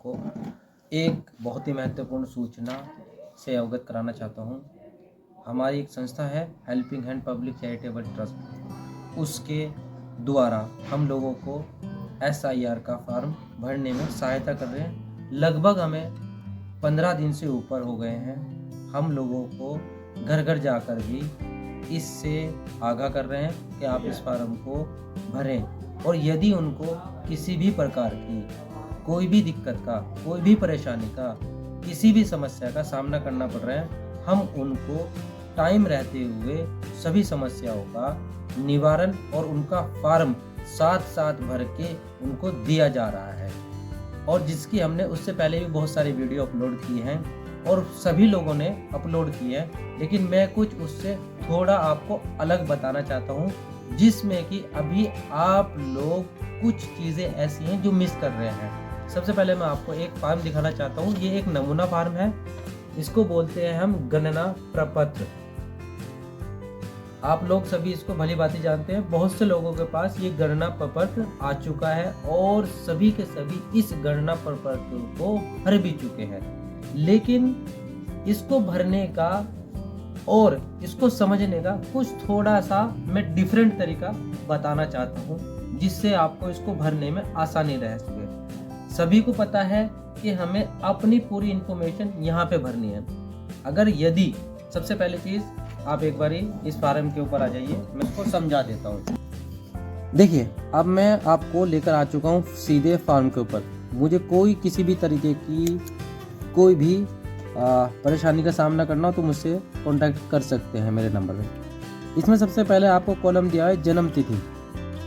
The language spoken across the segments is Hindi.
आपको एक बहुत ही महत्वपूर्ण सूचना से अवगत कराना चाहता हूँ। हमारी एक संस्था है helping hand public charitable trust, उसके द्वारा हम लोगों को SIR का फॉर्म भरने में सहायता कर रहे हैं। लगभग हमें 15 दिन से ऊपर हो गए हैं। हम लोगों को घर घर जाकर भी इससे आगाह कर रहे हैं कि आप इस फॉर्म को भरें, और यदि उनको किसी भी प्रकार की कोई भी दिक्कत का, कोई भी परेशानी का, किसी भी समस्या का सामना करना पड़ रहा है, हम उनको टाइम रहते हुए सभी समस्याओं का निवारण और उनका फॉर्म साथ साथ भर के उनको दिया जा रहा है। और जिसकी हमने उससे पहले भी बहुत सारी वीडियो अपलोड की हैं और सभी लोगों ने अपलोड की है, लेकिन मैं कुछ उससे थोड़ा आपको अलग बताना चाहता हूँ, जिसमें कि अभी आप लोग कुछ चीज़ें ऐसी हैं जो मिस कर रहे हैं। सबसे पहले मैं आपको एक फॉर्म दिखाना चाहता हूँ। ये एक नमूना फॉर्म है, इसको बोलते हैं हम गणना प्रपत्र। आप लोग सभी इसको भली भांति जानते हैं। बहुत से लोगों के पास ये गणना प्रपत्र आ चुका है और सभी के सभी इस गणना प्रपत्र को भर भी चुके हैं, लेकिन इसको भरने का और इसको समझने का कुछ थोड़ा सा मैं डिफरेंट तरीका बताना चाहता हूँ, जिससे आपको इसको भरने में आसानी रह सके। सभी को पता है कि हमें अपनी पूरी इंफॉर्मेशन यहाँ पे भरनी है। अगर यदि सबसे पहली चीज़ आप एक बारी इस फॉर्म के ऊपर आ जाइए, मैं इसको समझा देता हूँ। देखिए, अब मैं आपको लेकर आ चुका हूँ सीधे फॉर्म के ऊपर। मुझे कोई किसी भी तरीके की कोई भी परेशानी का सामना करना हो तो मुझसे कांटेक्ट कर सकते हैं मेरे नंबर पे। इसमें सबसे पहले आपको कॉलम दिया है जन्म तिथि,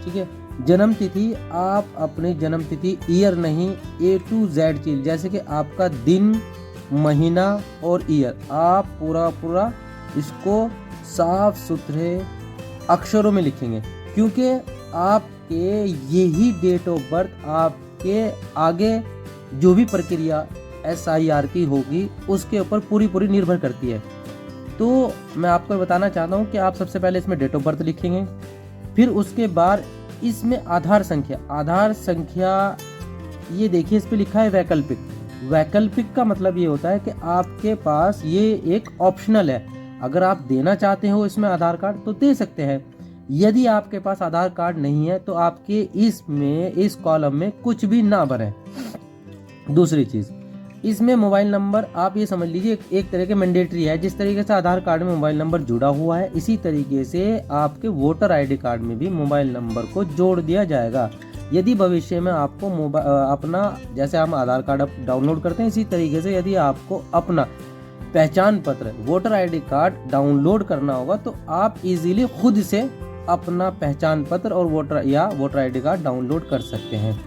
ठीक है। जन्म तिथि, आप अपनी जन्म तिथि ईयर नहीं A to Z चीज, जैसे कि आपका दिन, महीना और ईयर, आप पूरा इसको साफ सुथरे अक्षरों में लिखेंगे, क्योंकि आपके यही डेट ऑफ बर्थ आपके आगे जो भी प्रक्रिया SIR की होगी उसके ऊपर पूरी निर्भर करती है। तो मैं आपको बताना चाहता हूँ कि आप सबसे पहले इसमें डेट ऑफ बर्थ लिखेंगे, फिर उसके बाद इसमें आधार संख्या ये देखिए, इस पे लिखा है वैकल्पिक का मतलब ये होता है कि आपके पास ये एक ऑप्शनल है। अगर आप देना चाहते हो इसमें आधार कार्ड तो दे सकते हैं। यदि आपके पास आधार कार्ड नहीं है तो आपके इस कॉलम में कुछ भी ना भरें। दूसरी चीज, इसमें मोबाइल नंबर आप ये समझ लीजिए एक तरह के मैंडेटरी है। जिस तरीके से आधार कार्ड में मोबाइल नंबर जुड़ा हुआ है, इसी तरीके से आपके वोटर ID कार्ड में भी मोबाइल नंबर को जोड़ दिया जाएगा। यदि भविष्य में आपको अपना, जैसे हम आधार कार्ड डाउनलोड करते हैं, इसी तरीके से यदि आपको अपना पहचान पत्र वोटर ID कार्ड डाउनलोड करना होगा तो आप इजीली खुद से अपना पहचान पत्र और वोटर ID कार्ड डाउनलोड कर सकते हैं।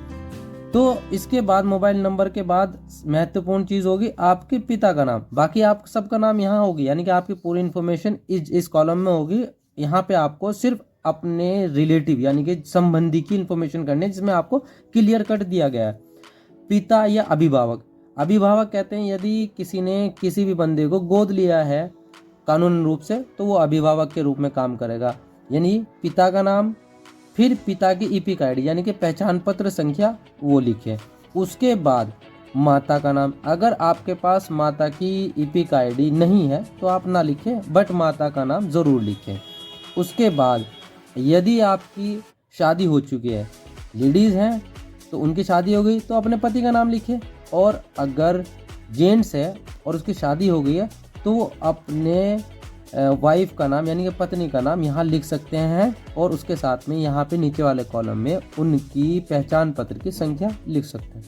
तो इसके बाद मोबाइल नंबर के बाद महत्वपूर्ण चीज़ होगी आपके पिता का नाम। बाकी आप सबका नाम यहाँ होगी, यानी कि आपकी पूरी इन्फॉर्मेशन इस कॉलम में होगी। यहाँ पे आपको सिर्फ अपने रिलेटिव यानी कि संबंधी की इन्फॉर्मेशन करनी है, जिसमें आपको क्लियर कट दिया गया है। पिता या अभिभावक कहते हैं यदि किसी ने किसी भी बंदे को गोद लिया है कानूनी रूप से, तो वो अभिभावक के रूप में काम करेगा। यानी पिता का नाम, फिर पिता की EPIC ID यानी कि पहचान पत्र संख्या वो लिखें। उसके बाद माता का नाम, अगर आपके पास माता की EPIC ID नहीं है तो आप ना लिखें, बट माता का नाम ज़रूर लिखें। उसके बाद यदि आपकी शादी हो चुकी है, लेडीज़ हैं तो उनकी शादी हो गई तो अपने पति का नाम लिखें, और अगर जेंट्स है और उसकी शादी हो गई है तो वो अपने वाइफ का नाम यानी कि पत्नी का नाम यहाँ लिख सकते हैं, और उसके साथ में यहाँ पे नीचे वाले कॉलम में उनकी पहचान पत्र की संख्या लिख सकते हैं।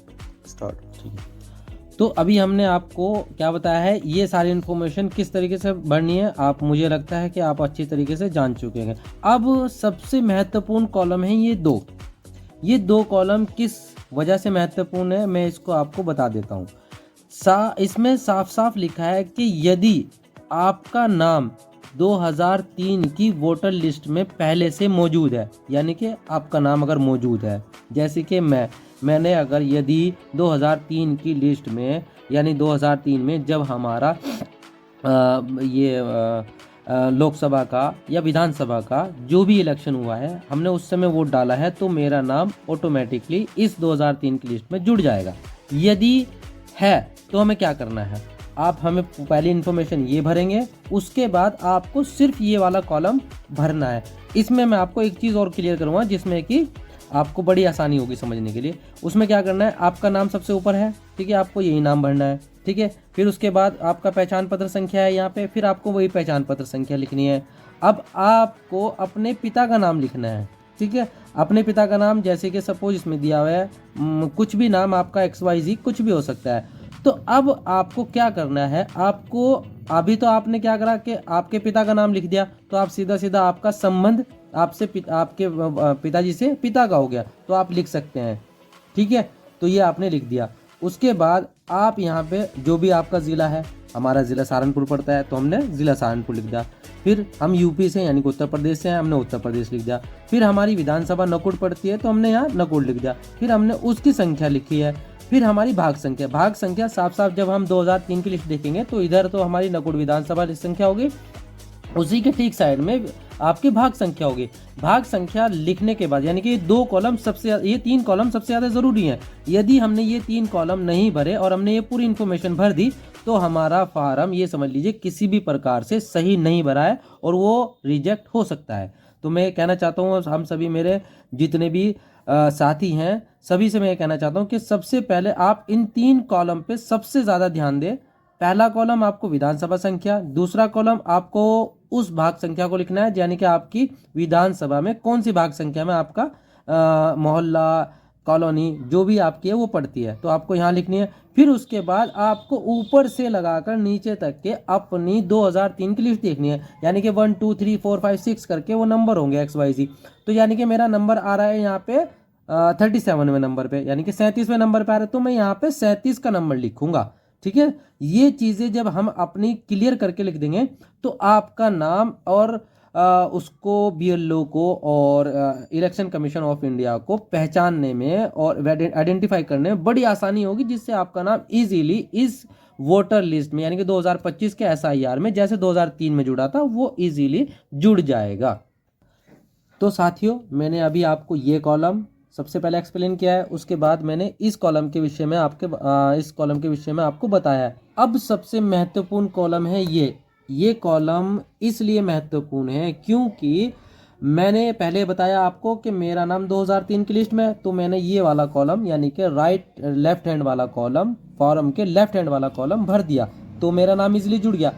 स्टार्ट, ठीक है। तो अभी हमने आपको क्या बताया है, ये सारी इन्फॉर्मेशन किस तरीके से भरनी है, आप, मुझे लगता है कि आप अच्छी तरीके से जान चुके हैं। अब सबसे महत्वपूर्ण कॉलम है ये दो कॉलम किस वजह से महत्वपूर्ण है, मैं इसको आपको बता देता हूँ। इसमें साफ साफ लिखा है कि यदि आपका नाम 2003 की वोटर लिस्ट में पहले से मौजूद है, यानी कि आपका नाम अगर मौजूद है, जैसे कि मैंने अगर यदि 2003 की लिस्ट में, यानी 2003 में जब हमारा लोकसभा का या विधानसभा का जो भी इलेक्शन हुआ है, हमने उस समय वोट डाला है, तो मेरा नाम ऑटोमेटिकली इस 2003 की लिस्ट में जुड़ जाएगा। यदि है तो हमें क्या करना है, आप हमें पहली इन्फॉर्मेशन ये भरेंगे, उसके बाद आपको सिर्फ ये वाला कॉलम भरना है। इसमें मैं आपको एक चीज़ और क्लियर करूँगा जिसमें कि आपको बड़ी आसानी होगी समझने के लिए। उसमें क्या करना है, आपका नाम सबसे ऊपर है, ठीक है, आपको यही नाम भरना है, ठीक है। फिर उसके बाद आपका पहचान पत्र संख्या है यहाँ पे, फिर आपको वही पहचान पत्र संख्या लिखनी है। अब आपको अपने पिता का नाम लिखना है, ठीक है। अपने पिता का नाम जैसे कि सपोज इसमें दिया हुआ है कुछ भी नाम आपका XYZ कुछ भी हो सकता है। तो अब आपको क्या करना है, आपको अभी तो आपने क्या करा कि आपके पिता का नाम लिख दिया, तो आप सीधा सीधा आपका संबंध आपसे आपके पिताजी से पिता का हो गया, तो आप लिख सकते हैं, ठीक है। तो ये आपने लिख दिया। उसके बाद आप यहाँ पे जो भी आपका ज़िला है, हमारा ज़िला सहारनपुर पड़ता है तो हमने ज़िला सहारनपुर लिख दिया। फिर हम यूपी से यानी कि उत्तर प्रदेश से हैं, हमने उत्तर प्रदेश लिख दिया। फिर हमारी विधानसभा नकुड़ पड़ती है तो हमने यहाँ नकुड़ लिख दिया। फिर हमने उसकी संख्या लिखी है। फिर हमारी भाग संख्या साफ साफ जब हम 2003 की लिस्ट देखेंगे तो इधर तो हमारी नकुड़ विधानसभा संख्या होगी, उसी के ठीक साइड में आपकी भाग संख्या होगी। भाग संख्या लिखने के बाद यानी कि ये 3 कॉलम सबसे ज़्यादा ज़रूरी हैं। यदि हमने ये 3 कॉलम नहीं भरे और हमने ये पूरी इन्फॉर्मेशन भर दी तो हमारा फार्म ये समझ लीजिए किसी भी प्रकार से सही नहीं भरा है और वो रिजेक्ट हो सकता है। तो मैं कहना चाहता हूँ हम सभी मेरे जितने भी साथी हैं सभी से मैं कहना चाहता हूँ कि सबसे पहले आप इन 3 कॉलम पे सबसे ज़्यादा ध्यान दें। पहला कॉलम आपको विधानसभा संख्या, दूसरा कॉलम आपको उस भाग संख्या को लिखना है यानी कि आपकी विधानसभा में कौन सी भाग संख्या में आपका मोहल्ला कॉलोनी जो भी आपकी है वो पड़ती है, तो आपको यहाँ लिखनी है। फिर उसके बाद आपको ऊपर से लगाकर नीचे तक के अपनी 2003 की लिस्ट देखनी है, यानी कि 1 2 3 4 5 6 करके वो नंबर होंगे XYZ। तो यानी कि मेरा नंबर आ रहा है यहाँ पे 37वें नंबर पे, यानी कि 37वें नंबर पे आ रहा है, तो मैं यहाँ पे 37 का नंबर लिखूंगा, ठीक है। ये चीज़ें जब हम अपनी क्लियर करके लिख देंगे तो आपका नाम और उसको BLO को और इलेक्शन कमीशन ऑफ इंडिया को पहचानने में और आइडेंटिफाई करने में बड़ी आसानी होगी, जिससे आपका नाम इजीली इस वोटर लिस्ट में यानी कि 2025 के SIR में जैसे 2003 में जुड़ा था वो इजीली जुड़ जाएगा। तो साथियों मैंने अभी आपको ये कॉलम सबसे पहले एक्सप्लेन किया है, उसके बाद मैंने इस कॉलम के विषय में आपको बताया है। अब सबसे महत्वपूर्ण कॉलम है ये कॉलम इसलिए महत्वपूर्ण है क्योंकि मैंने पहले बताया आपको कि मेरा नाम 2003 की लिस्ट में है, तो मैंने ये वाला कॉलम यानी कि लेफ्ट हैंड वाला कॉलम फॉर्म के लेफ्ट हैंड वाला कॉलम भर दिया तो मेरा नाम इजीली जुड़ गया।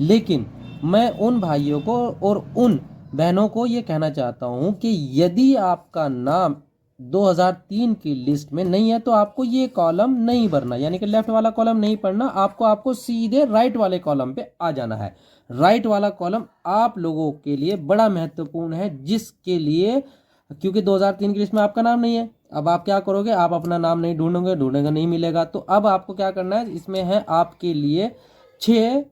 लेकिन मैं उन भाइयों को और उन बहनों को ये कहना चाहता हूँ कि यदि आपका नाम 2003 की लिस्ट में नहीं है तो आपको ये कॉलम नहीं भरना, यानी कि लेफ्ट वाला कॉलम नहीं पढ़ना, आपको सीधे राइट वाले कॉलम पे आ जाना है। राइट वाला कॉलम आप लोगों के लिए बड़ा महत्वपूर्ण है, जिसके लिए क्योंकि 2003 की लिस्ट में आपका नाम नहीं है। अब आप क्या करोगे, आप अपना नाम नहीं ढूंढेंगे नहीं मिलेगा। तो अब आपको क्या करना है, इसमें है आपके लिए 6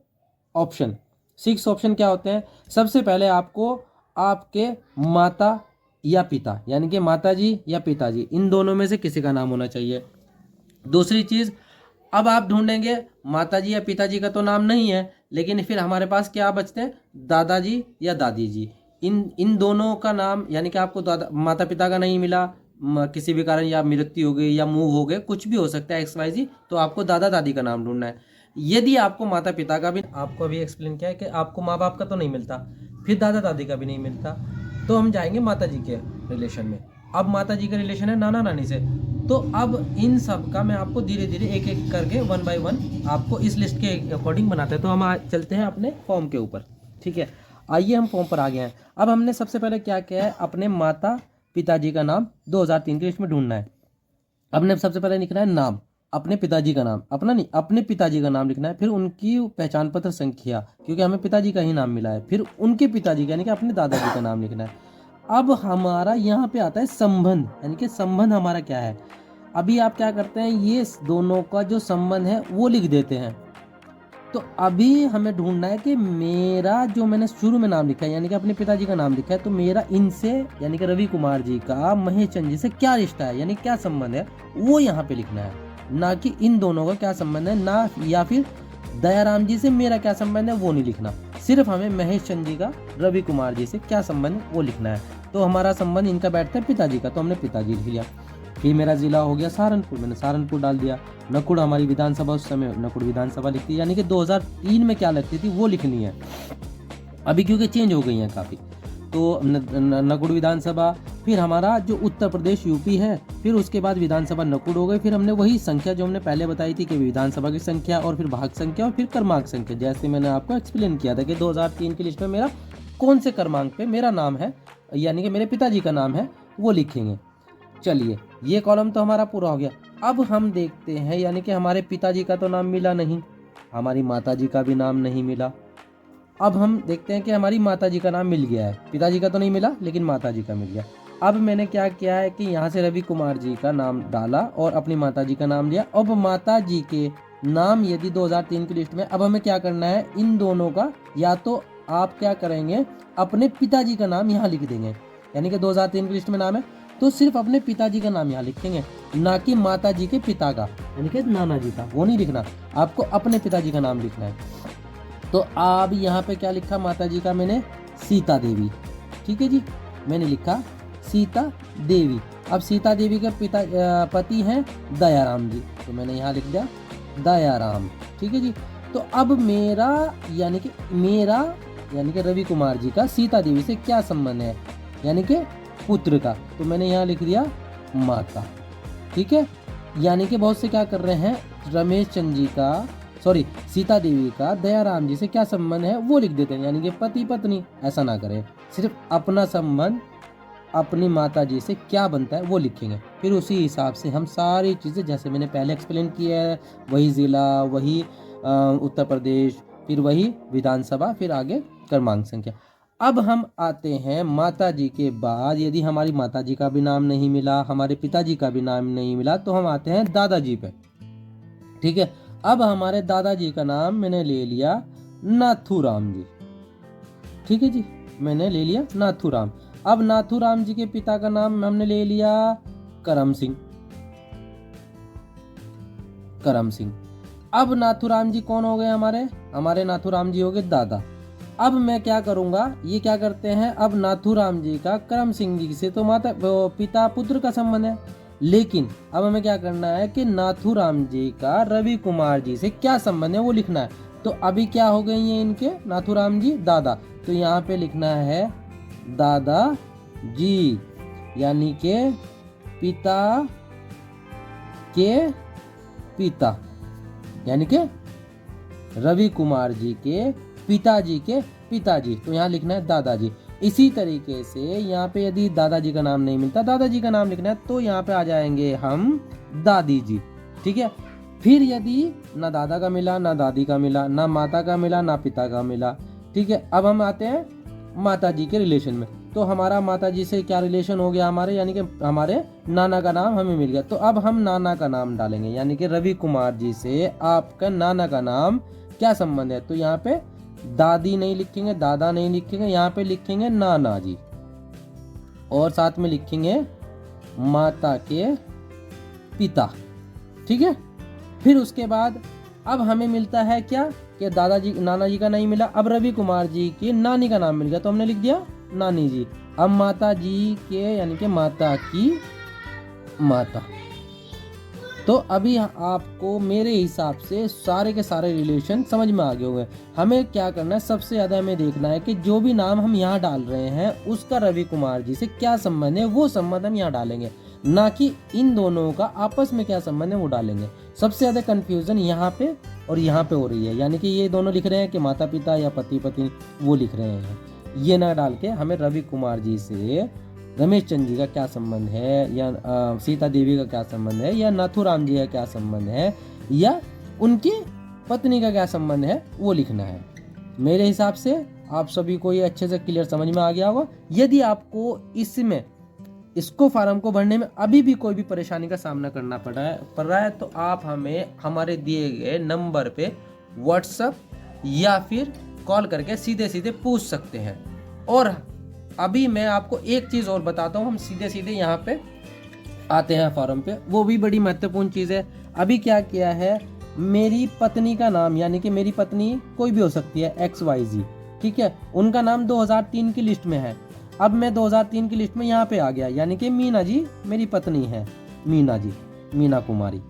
ऑप्शन क्या होते हैं। सबसे पहले आपको आपके माता या पिता यानी कि माताजी या पिताजी इन दोनों में से किसी का नाम होना चाहिए। दूसरी चीज़, अब आप ढूंढेंगे माताजी या पिताजी का तो नाम नहीं है, लेकिन फिर हमारे पास क्या बचते हैं, दादाजी या दादी जी। इन दोनों का नाम यानी कि आपको माता पिता का नहीं मिला किसी भी कारण, या मृत्यु हो गई या मूव हो गए, कुछ भी हो सकता है XYZ, तो आपको दादा दादी का नाम ढूंढना है। यदि आपको माता पिता का भी, आपको अभी एक्सप्लेन किया है कि आपको माँ बाप का तो नहीं मिलता, फिर दादा दादी का भी नहीं मिलता, तो हम जाएंगे माताजी के रिलेशन में। अब माताजी का रिलेशन है नाना नानी से, तो अब इन सब का मैं आपको धीरे धीरे एक एक करके 1 बाय 1 आपको इस लिस्ट के अकॉर्डिंग बनाते हैं। तो हम चलते हैं अपने फॉर्म के ऊपर, ठीक है। आइए हम फॉर्म पर आ गए हैं। अब हमने सबसे पहले क्या किया है, अपने माता पिताजी का नाम 2003 की लिस्ट में ढूंढना है। हमने सबसे पहले लिखना है नाम, अपने पिताजी का नाम, अपना नहीं अपने पिताजी का नाम लिखना है। फिर उनकी पहचान पत्र संख्या, क्योंकि हमें पिताजी का ही नाम मिला है। फिर उनके पिताजी का यानी कि अपने दादाजी का नाम लिखना है। अब हमारा यहाँ पे आता है संबंध, यानी कि संबंध हमारा क्या है। अभी आप क्या करते हैं, ये दोनों का जो संबंध है वो लिख देते हैं। तो अभी हमें ढूंढना है कि मेरा जो मैंने शुरू में नाम लिखा है यानी कि अपने पिताजी का नाम लिखा है, तो मेरा इनसे यानी कि रवि कुमार जी का महेश चंद्र जी से क्या रिश्ता है, यानी क्या संबंध है, वो यहाँ पे लिखना है। ना कि इन दोनों का क्या संबंध है, ना या फिर दयाराम जी से मेरा क्या संबंध है वो नहीं लिखना। सिर्फ हमें महेश चंद्र जी का रवि कुमार जी से क्या संबंध वो लिखना है। तो हमारा संबंध इनका बैठता है पिताजी का, तो हमने पिताजी लिख लिया। फिर मेरा जिला हो गया सहारनपुर, मैंने सहारनपुर डाल दिया। नकुड़ हमारी विधानसभा, उस समय नकुड़ विधानसभा लिखती है, यानी कि 2003 में क्या लगती थी वो लिखनी है। अभी क्योंकि चेंज हो गई हैं काफ़ी, तो नकुड़ विधानसभा, फिर हमारा जो उत्तर प्रदेश यूपी है, फिर उसके बाद विधानसभा नकुड़ हो गई। फिर हमने वही संख्या जो हमने पहले बताई थी कि विधानसभा की संख्या और फिर भाग संख्या और फिर क्रमांक संख्या, जैसे मैंने आपको एक्सप्लेन किया था कि 2003 की लिस्ट में मेरा कौन से क्रमांक पे मेरा नाम है, यानी कि मेरे पिताजी का नाम है, वो लिखेंगे। चलिए, ये कॉलम तो हमारा पूरा हो गया। अब हम देखते हैं, यानी कि हमारे पिताजी का तो नाम मिला नहीं, हमारी माताजी का भी नाम नहीं मिला। अब हम देखते हैं कि हमारी माताजी का नाम मिल गया है, पिताजी का तो नहीं मिला लेकिन माताजी का मिल गया। अब मैंने क्या किया है कि यहाँ से रवि कुमार जी का नाम डाला और अपनी माताजी का नाम लिया। अब माताजी के नाम यदि 2003 की लिस्ट में, अब हमें क्या करना है, इन दोनों का, या तो आप क्या करेंगे, अपने पिताजी का नाम यहाँ लिख देंगे, यानी कि 2003 की लिस्ट में नाम है तो सिर्फ अपने पिताजी का नाम यहाँ लिखेंगे, ना कि माताजी के पिता का, यानी कि नाना जी का, वो नहीं लिखना, आपको अपने पिताजी का नाम लिखना है। तो अब यहाँ पे क्या लिखा माताजी का मैंने, सीता देवी, ठीक है जी, मैंने लिखा सीता देवी। अब सीता देवी के पति हैं दयाराम जी, तो मैंने यहाँ लिख दिया दयाराम, ठीक है जी। तो अब मेरा यानी कि रवि कुमार जी का सीता देवी से क्या संबंध है, यानी कि पुत्र का, तो मैंने यहाँ लिख दिया माता, ठीक है। यानी कि बहुत से क्या कर रहे हैं, रमेश चंद जी का, सॉरी, सीता देवी का दयाराम जी से क्या संबंध है वो लिख देते हैं, यानी कि पति पत्नी, ऐसा ना करें, सिर्फ अपना संबंध अपनी माता जी से क्या बनता है वो लिखेंगे। फिर उसी हिसाब से हम सारी चीज़ें, जैसे मैंने पहले एक्सप्लेन किया है, वही ज़िला, वही उत्तर प्रदेश, फिर वही विधानसभा, फिर आगे क्रमांक संख्या। अब हम आते हैं माता जी के बाद, यदि हमारी माता जी का भी नाम नहीं मिला, हमारे पिताजी का भी नाम नहीं मिला, तो हम आते हैं दादाजी पे, ठीक है। अब हमारे दादाजी का नाम मैंने ले लिया नाथूराम जी, ठीक है जी, मैंने ले लिया नाथूराम। अब नाथूराम जी के पिता का नाम हमने ले लिया करम सिंह, करम सिंह। अब नाथूराम जी कौन हो गए हमारे नाथूराम जी हो गए दादा। अब मैं क्या करूंगा, ये क्या करते हैं, अब नाथूराम जी का करम सिंह जी से तो पिता पुत्र का संबंध है, लेकिन अब हमें क्या करना है कि नाथूराम जी का रवि कुमार जी से क्या संबंध है वो लिखना है। तो अभी क्या हो गई है इनके, नाथूराम जी दादा, तो यहाँ पे लिखना है दादा जी, यानी के पिता के पिता, यानी के रवि कुमार जी के पिताजी के पिताजी, तो यहाँ लिखना है दादाजी। इसी तरीके से यहाँ पे यदि दादाजी का नाम नहीं मिलता, दादाजी का नाम लिखना है, तो यहाँ पे आ जाएंगे हम दादी जी, ठीक है। फिर यदि ना दादा का मिला, ना दादी का मिला, ना माता का मिला, ना पिता का मिला, ठीक है। अब हम आते हैं माता जी के रिलेशन में, तो हमारा माता जी से क्या रिलेशन हो गया हमारे, यानी कि हमारे नाना का नाम हमें मिल गया, तो अब हम नाना का नाम डालेंगे, यानी कि रवि कुमार जी से आपका नाना का नाम क्या संबंध है। तो यहाँ पे दादी नहीं लिखेंगे, दादा नहीं लिखेंगे, यहाँ पे लिखेंगे नाना जी, और साथ में लिखेंगे माता के पिता, ठीक है। फिर उसके बाद अब हमें मिलता है क्या कि दादाजी नाना जी का नहीं मिला, अब रवि कुमार जी की नानी का नाम मिल गया, तो हमने लिख दिया नानी जी। अब माता जी के, यानी कि माता की माता। तो अभी आपको मेरे हिसाब से सारे के सारे रिलेशन समझ में आ गए होंगे। हमें क्या करना है, सबसे ज़्यादा हमें देखना है कि जो भी नाम हम यहाँ डाल रहे हैं उसका रवि कुमार जी से क्या संबंध है, वो संबंध हम यहाँ डालेंगे, ना कि इन दोनों का आपस में क्या संबंध है वो डालेंगे। सबसे ज़्यादा कंफ्यूजन यहाँ पे और यहाँ पे हो रही है, यानी कि ये दोनों लिख रहे हैं कि माता पिता या पति पत्नी, वो लिख रहे हैं, ये ना डाल के हमें रवि कुमार जी से रमेश चंद जी का क्या संबंध है, या सीता देवी का क्या संबंध है, या नाथूराम जी का क्या संबंध है, या उनकी पत्नी का क्या संबंध है, वो लिखना है। मेरे हिसाब से आप सभी को ये अच्छे से क्लियर समझ में आ गया होगा। यदि आपको इसको फार्म को भरने में अभी भी कोई भी परेशानी का सामना करना पड़ रहा है तो आप हमें हमारे दिए गए नंबर पे व्हाट्सएप या फिर कॉल करके सीधे सीधे पूछ सकते हैं। और अभी मैं आपको एक चीज़ और बताता हूँ, हम सीधे सीधे यहाँ पे आते हैं फॉर्म पे, वो भी बड़ी महत्वपूर्ण चीज़ है। अभी क्या किया है, मेरी पत्नी का नाम, यानी कि मेरी पत्नी कोई भी हो सकती है, XYZ, ठीक है, उनका नाम 2003 की लिस्ट में है। अब मैं 2003 की लिस्ट में यहाँ पे आ गया, यानी कि मीना जी मेरी पत्नी है। मीना जी, मीना कुमारी,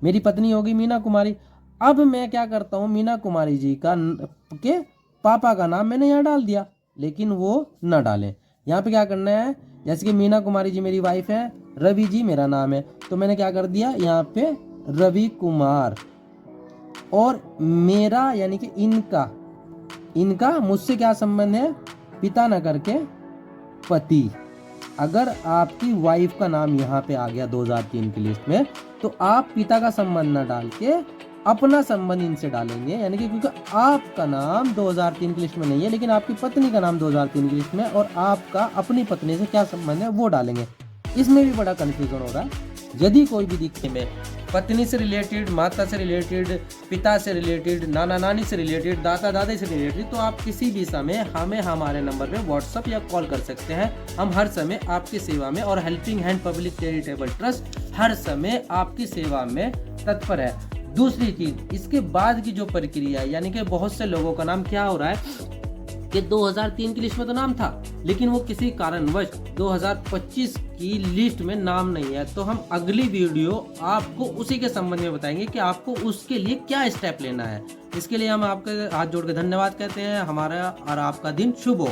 मेरी पत्नी होगी मीना कुमारी। अब मैं क्या करता हूँ, मीना कुमारी जी के पापा का नाम मैंने यहाँ डाल दिया, लेकिन वो न डालें। यहाँ पे क्या करना है, जैसे कि मीना कुमारी जी मेरी वाइफ है, रवि जी मेरा नाम है, तो मैंने क्या कर दिया यहाँ पे रवि कुमार, और मेरा यानी कि इनका मुझसे क्या संबंध है, पिता न करके पति। अगर आपकी वाइफ का नाम यहाँ पे आ गया 2003 की लिस्ट में, तो आप पिता का संबंध न डाल के अपना संबंध इनसे डालेंगे, यानी कि क्योंकि आपका नाम 2003 की लिस्ट में नहीं है, लेकिन आपकी पत्नी का नाम 2003 की लिस्ट में, और आपका अपनी पत्नी से क्या संबंध है वो डालेंगे। इसमें भी बड़ा कंफ्यूजन हो रहा है। यदि कोई भी दिक्कत में पत्नी से रिलेटेड, माता से रिलेटेड, पिता से रिलेटेड, नाना नानी से रिलेटेड, दादा दादी से रिलेटेड, तो आप किसी भी समय हमें हमारे नंबर पे व्हाट्सअप या कॉल कर सकते हैं। हम हर समय आपकी सेवा में, और helping hand public charitable trust her समय आपकी सेवा में तत्पर है। दूसरी चीज, इसके बाद की जो प्रक्रिया है, यानी कि बहुत से लोगों का नाम क्या हो रहा है कि 2003 की लिस्ट में तो नाम था, लेकिन वो किसी कारणवश 2025 की लिस्ट में नाम नहीं है। तो हम अगली वीडियो आपको उसी के संबंध में बताएंगे कि आपको उसके लिए क्या स्टेप लेना है। इसके लिए हम आपके हाथ जोड़ के धन्यवाद कहते हैं। हमारा और आपका दिन शुभ हो।